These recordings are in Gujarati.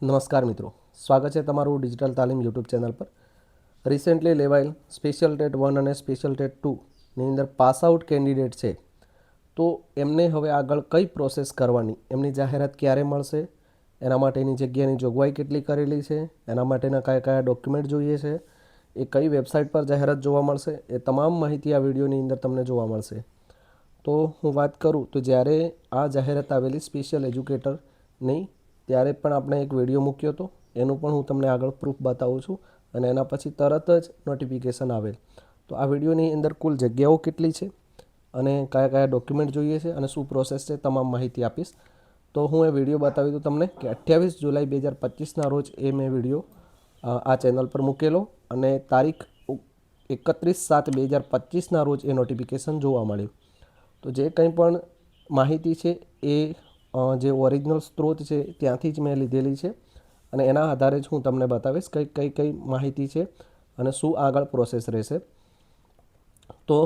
નમસ્કાર મિત્રો, સ્વાગત છે તમારું ડિજિટલ તાલીમ યુટ્યુબ ચેનલ પર. રિસેન્ટલી લેવાયેલ સ્પેશિયલ ટેટ 1 અને સ્પેશિયલ ટેટ 2ની અંદર પાસ આઉટ કેન્ડિડેટ છે, તો એમને હવે આગળ કઈ પ્રોસેસ કરવાની, એમની જાહેરાત ક્યારે મળશે, એના માટેની જગ્યાની જોગવાઈ કેટલી કરેલી છે, એના માટેના કયા કયા ડોક્યુમેન્ટ જોઈએ છે, એ કઈ વેબસાઇટ પર જાહેરાત જોવા મળશે, એ તમામ માહિતી આ વિડીયોની અંદર તમને જોવા મળશે. તો હું વાત કરું તો જ્યારે આ જાહેરાત આવેલી સ્પેશિયલ એજ્યુકેટરની, ત્યારે પણ આપણે એક વિડીયો મૂક્યો હતો, એનું પણ હું તમને આગળ પ્રૂફ બતાવું છું. અને એના પછી તરત જ નોટિફિકેશન આવેલ. તો આ વિડીયોની અંદર કુલ જગ્યાઓ કેટલી છે અને કયા કયા ડોક્યુમેન્ટ જોઈએ છે અને શું પ્રોસેસ છે, તમામ માહિતી આપીશ. તો હું એ વિડીયો બતાવી દઉં તમને કે 28 જુલાઈ 2025ના રોજ એ મેં વિડીયો આ ચેનલ પર મૂકેલો અને તારીખ 31/7/2025ના રોજ એ નોટિફિકેશન જોવા મળ્યું. તો જે કંઈ પણ માહિતી છે એ જે ઓરિજિનલ સ્ત્રોત છે ત્યાંથી જ મેં લીધેલી છે અને એના આધારે જ હું તમને બતાવીશ કઈ કઈ માહિતી છે અને શું આગળ પ્રોસેસ રહેશે. તો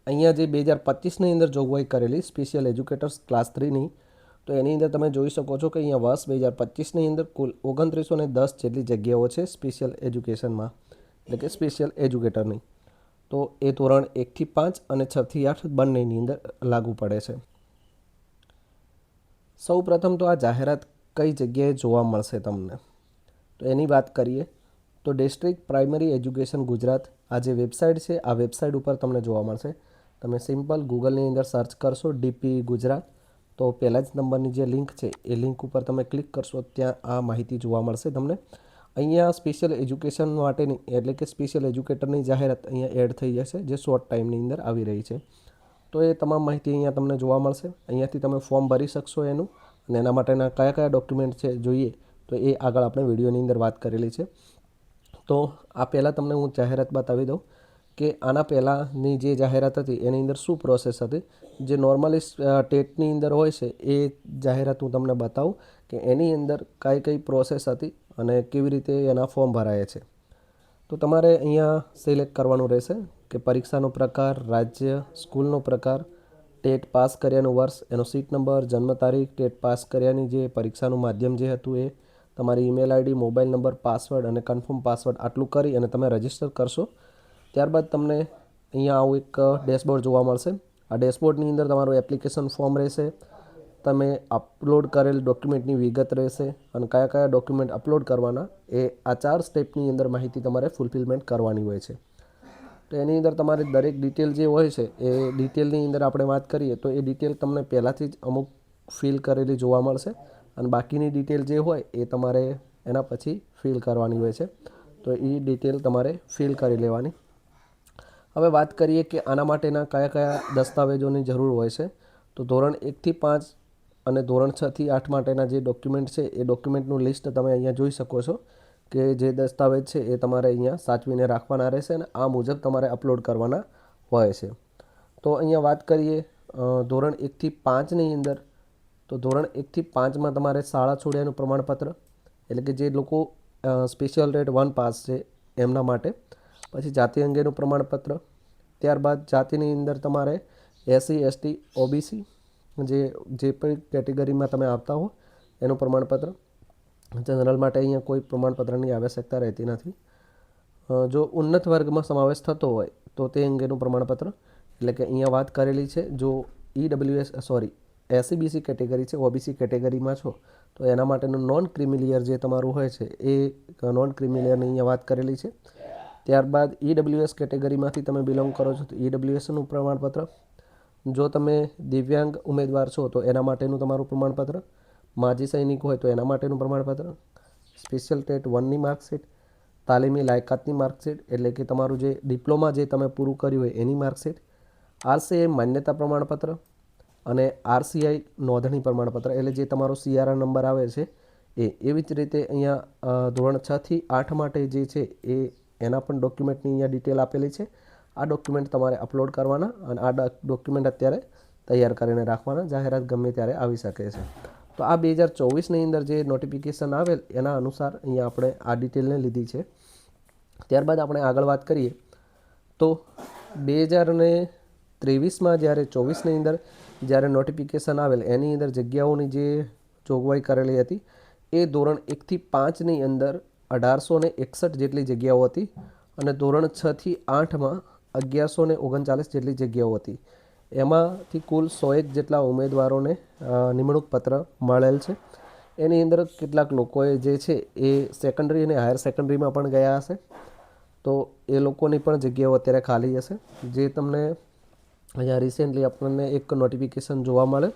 અહીંયા જે 2025ની અંદર જોગવાઈ કરેલી સ્પેશિયલ એજ્યુકેટર્સ ક્લાસ 3ની, તો એની અંદર તમે જોઈ શકો છો કે અહીંયા વર્ષ 2025ની અંદર કુલ 2910 જેટલી જગ્યાઓ છે સ્પેશિયલ એજ્યુકેશનમાં, એટલે કે સ્પેશિયલ એજ્યુકેટરની. તો એ ધોરણ 1થી 5 અને 6થી 8 બંનેની અંદર લાગુ પડે છે. સૌ પ્રથમ તો આ જાહેરાત કઈ જગ્યાએ જોવા મળશે તમને, તો એની વાત કરીએ તો ડિસ્ટ્રિક્ટ પ્રાઇમરી એજ્યુકેશન ગુજરાત આ જે વેબસાઇટ છે, આ વેબસાઇટ ઉપર તમને જોવા મળશે. તમે સિમ્પલ ગૂગલની અંદર સર્ચ કરશો ડીપી ગુજરાત, તો પહેલાં જ નંબરની જે લિંક છે એ લિંક ઉપર તમે ક્લિક કરશો, ત્યાં આ માહિતી જોવા મળશે તમને. અહીંયા સ્પેશિયલ એજ્યુકેશન માટેની, એટલે કે સ્પેશિયલ એજ્યુકેટરની જાહેરાત અહીંયા એડ થઈ જશે, જે શોર્ટ ટાઈમની અંદર આવી રહી છે. તો એ તમામ માહિતી અહીંયા તમને જોવા મળશે. અહીંયાથી તમે ફોર્મ ભરી શકશો એનું, અને એના માટેના કયા કયા ડોક્યુમેન્ટ છે જોઈએ, તો એ આગળ આપણે વિડીયોની અંદર વાત કરેલી છે. તો આ પહેલાં તમને હું જાહેરાત બતાવી દઉં કે આના પહેલાંની જે જાહેરાત હતી એની અંદર શું પ્રોસેસ હતી. જે નોર્મલી ટેટની અંદર હોય છે એ જાહેરાત હું તમને બતાવું કે એની અંદર કઈ પ્રોસેસ હતી અને કેવી રીતે એના ફોર્મ ભરાય છે. તો તમારે અહીંયા સિલેક્ટ કરવાનું રહેશે કે પરીક્ષાનો પ્રકાર, રાજ્ય, સ્કૂલનો પ્રકાર, ટેટ પાસ કર્યાનું વર્ષ, એનો સીટ નંબર, જન્મ તારીખ, ટેટ પાસ કર્યાની જે પરીક્ષાનું માધ્યમ જે હતું એ, તમારી email ID, mobile number, password અને કન્ફર્મ પાસવર્ડ આટલું કરી અને તમે રજિસ્ટર કરશો. ત્યારબાદ તમને અહીંયા આવું એક ડેશબોર્ડ જોવા મળશે. આ ડેશબોર્ડની અંદર તમારું એપ્લિકેશન ફોર્મ રહેશે, તમે અપલોડ કરેલ ડોક્યુમેન્ટની વિગત રહેશે અને કયા કયા ડોક્યુમેન્ટ અપલોડ કરવાના, એ આ 4 સ્ટેપની અંદર માહિતી તમારે ફૂલફિલમેન્ટ કરવાની હોય છે. તો એની અંદર તમારે દરેક ડિટેલ જે હોય છે એ ડિટેલની અંદર આપણે વાત કરીએ તો એ ડિટેલ તમને પહેલાંથી જ અમુક ફિલ કરેલી જોવા મળશે અને બાકીની ડિટેલ જે હોય એ તમારે એના પછી ફિલ કરવાની હોય છે. તો એ ડિટેલ તમારે ફિલ કરી લેવાની. હવે વાત કરીએ કે આના માટેના કયા કયા દસ્તાવેજોની જરૂર હોય છે. તો ધોરણ 1થી 5 અને ધોરણ 6થી 8 માટેના જે ડોક્યુમેન્ટ છે એ ડોક્યુમેન્ટનું લિસ્ટ તમે અહીંયા જોઈ શકો છો કે જે દસ્તાવેજ છે એ તમારે અહીંયા સાચવીને રાખવાના રહેશે અને આ મુજબ તમારે અપલોડ કરવાના હોય છે. તો અહીંયા વાત કરીએ ધોરણ 1થી 5ની અંદર, તો ધોરણ 1થી 5માં તમારે શાળા છોડ્યાનું પ્રમાણપત્ર, એટલે કે જે લોકો સ્પેશિયલ ટેટ 1 પાસ છે એમના માટે. પછી જાતિ અંગેનું પ્રમાણપત્ર, ત્યારબાદ જાતિની અંદર તમારે SC ST OBC જે પણ કેટેગરીમાં તમે આવતા હો એનું પ્રમાણપત્ર. જનરલ માટે અહીંયા કોઈ પ્રમાણપત્રની આવશ્યકતા રહેતી નથી. જો ઉન્નત વર્ગમાં સમાવેશ થતો હોય તો તે અંગેનું પ્રમાણપત્ર, એટલે કે અહીંયા વાત કરેલી છે જો SC BC કેટેગરી છે, OBC કેટેગરીમાં છો તો એના માટેનું નોન ક્રિમિલિયર જે તમારું હોય છે એ નોન ક્રિમિલિયરની અહીંયા વાત કરેલી છે. ત્યારબાદ EWS કેટેગરીમાંથી તમે બિલોંગ કરો છો તો EWSનું પ્રમાણપત્ર. જો તમે દિવ્યાંગ ઉમેદવાર છો તો એના માટેનું તમારું પ્રમાણપત્ર. માજી સૈનિક હોય તો એના માટેનું પ્રમાણપત્ર. સ્પેશિયલ ટેટ 1ની માર્કશીટ, તાલીમી લાયકાતની માર્કશીટ, એટલે કે તમારું જે ડિપ્લોમા જે તમે પૂરું કર્યું હોય એની માર્કશીટ, RCI માન્યતા પ્રમાણપત્ર અને RCI નોંધણી પ્રમાણપત્ર, એટલે જે તમારો CRR નંબર આવે છે એ. એવી જ રીતે અહીંયા ધોરણ 6થી 8 માટે જે છે એ એના પણ ડોક્યુમેન્ટની અહીંયા ડિટેલ આપેલી છે. આ ડોક્યુમેન્ટ તમારે અપલોડ કરવાના અને આ ડોક્યુમેન્ટ અત્યારે તૈયાર કરીને રાખવાના, જાહેરાત ગમે ત્યારે આવી શકે છે. તો આ 2024ની અંદર જે નોટિફિકેશન આવેલ એના અનુસાર અહીંયા આપણે આ ડિટેલને લીધી છે. ત્યારબાદ આપણે આગળ વાત કરીએ તો 2023માં જ્યારે 24ની અંદર જ્યારે નોટિફિકેશન આવેલ એની અંદર જગ્યાઓની જે જોગવાઈ કરેલી હતી એ ધોરણ 1થી 5ની અંદર 1861 જેટલી જગ્યાઓ હતી અને ધોરણ 6થી 8માં 1139 જેટલી જગ્યાઓ હતી. એમાંથી કુલ 101 જેટલા ઉમેદવારોને નિમણૂક પત્ર મળેલ છે. એની અંદર કેટલાક લોકોએ જે છે એ સેકન્ડરી અને હાયર સેકન્ડરીમાં પણ ગયા હશે, તો એ લોકોની પણ જગ્યાઓ અત્યારે ખાલી હશે. જે તમને અહીંયા રિસેન્ટલી આપણને એક નોટિફિકેશન જોવા મળે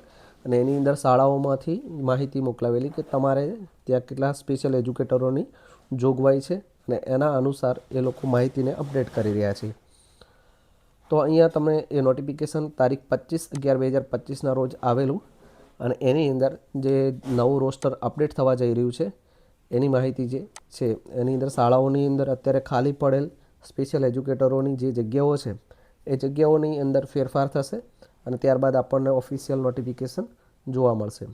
અને એની અંદર શાળાઓમાંથી માહિતી મોકલાવેલી કે તમારે ત્યાં કેટલા સ્પેશિયલ એજ્યુકેટરોની જોગવાઈ છે અને એના અનુસાર એ લોકો માહિતીને અપડેટ કરી રહ્યા છે. તો અહીંયા તમે એ નોટિફિકેશન તારીખ 25/11/2025ના રોજ આવેલું અને એની અંદર જે નવું રોસ્ટર અપડેટ થવા જઈ રહ્યું છે એની માહિતી જે છે એની અંદર શાળાઓની અંદર અત્યારે ખાલી પડેલ સ્પેશિયલ એજ્યુકેટરોની જે જગ્યાઓ છે એ જગ્યાઓની અંદર ફેરફાર થશે અને ત્યારબાદ આપણને ઓફિશિયલ નોટિફિકેશન જોવા મળશે.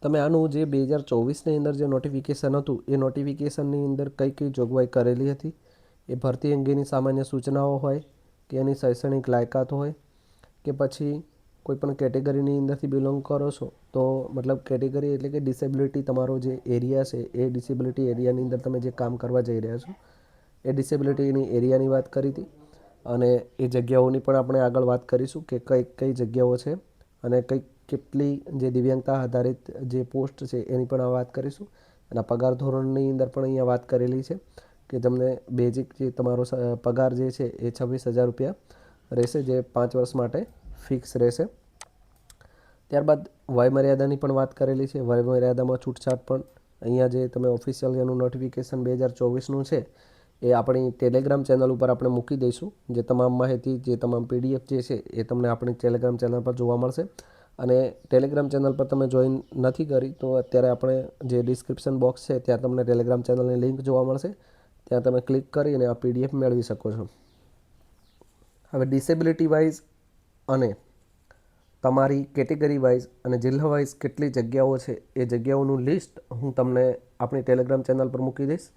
તમે આનું જે 2024ની અંદર જે નોટિફિકેશન હતું એ નોટિફિકેશનની અંદર કઈ કઈ જોગવાઈ કરેલી હતી, એ ભરતી અંગેની સામાન્ય સૂચનાઓ હોય કે એની શૈક્ષણિક લાયકાત હોય કે પછી કોઈપણ કેટેગરીની અંદરથી બિલોંગ કરો છો તો મતલબ કેટેગરી એટલે કે ડિસેબિલિટી તમારો જે એરિયા છે એ ડિસેબિલિટી એરિયાની અંદર તમે જે કામ કરવા જઈ રહ્યા છો એ ડિસેબિલિટીની એરિયાની વાત કરી હતી અને એ જગ્યાઓની પણ આપણે આગળ વાત કરીશું કે કઈ કઈ જગ્યાઓ છે અને કેટલી જે દિવ્યાંગતા આધારિત જે પોસ્ટ છે એની પણ વાત કરીશું. અને પગાર ધોરણની અંદર પણ અહીંયા વાત કરેલી છે કે તમને બેઝિક જે તમારો પગાર જે છે એ 26,000 રૂપિયા રહેશે, જે 5 વર્ષ માટે ફિક્સ રહેશે. ત્યારબાદ વયમર્યાદાની પણ વાત કરેલી છે. વયમર્યાદામાં છૂટછાટ પણ અહીંયા જે તમે ઓફિશિયલ એનું નોટિફિકેશન 2024નું છે એ આપણી ટેલિગ્રામ ચેનલ ઉપર આપણે મૂકી દઈશું. જે તમામ માહિતી, જે તમામ PDF જે છે એ તમને આપણી ટેલિગ્રામ ચેનલ પર જોવા મળશે. અને ટેલિગ્રામ ચેનલ પર તમે જોઈન નથી કરી તો અત્યારે આપણે જે ડિસ્ક્રિપ્શન બોક્સ છે ત્યાં તમને ટેલિગ્રામ ચેનલની લિંક જોવા મળશે. ત્યાં તમે ક્લિક કરીને આ PDF મેળવી શકો છો. હવે ડિસેબિલિટી વાઇઝ અને તમારી કેટેગરી વાઇઝ અને જિલ્લા વાઇઝ કેટલી જગ્યાઓ છે એ જગ્યાઓનું લિસ્ટ હું તમને આપણી ટેલિગ્રામ ચેનલ પર મૂકી દઈશ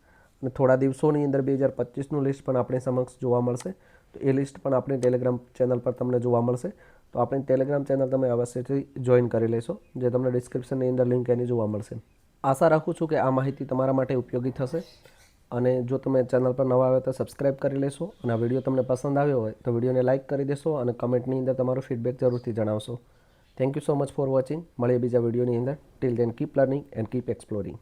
અને થોડા દિવસોની અંદર 2025નું લિસ્ટ પણ આપણી સમક્ષ જોવા મળશે. તો એ લિસ્ટ પણ આપણી ટેલિગ્રામ ચેનલ પર તમને જોવા મળશે. તો આપણી ટેલિગ્રામ ચેનલ તમે અવશ્યથી જોઈન કરી લેશો, જે તમને ડિસ્ક્રિપ્શનની અંદર લિંક એની જોવા મળશે. આશા રાખું છું કે આ માહિતી તમારા માટે ઉપયોગી થશે અને જો તમે ચેનલ પર નવા આવ્યા તો સબસ્ક્રાઈબ કરી લેશો અને આ વિડીયો તમને પસંદ આવ્યો હોય તો વિડીયોને લાઇક કરી દેશો અને કમેન્ટની અંદર તમારો ફીડબેક જરૂરથી જણાવશો. Thank you so much for watching. મળીએ બીજા વિડીયોની અંદર. Till then keep learning and keep exploring.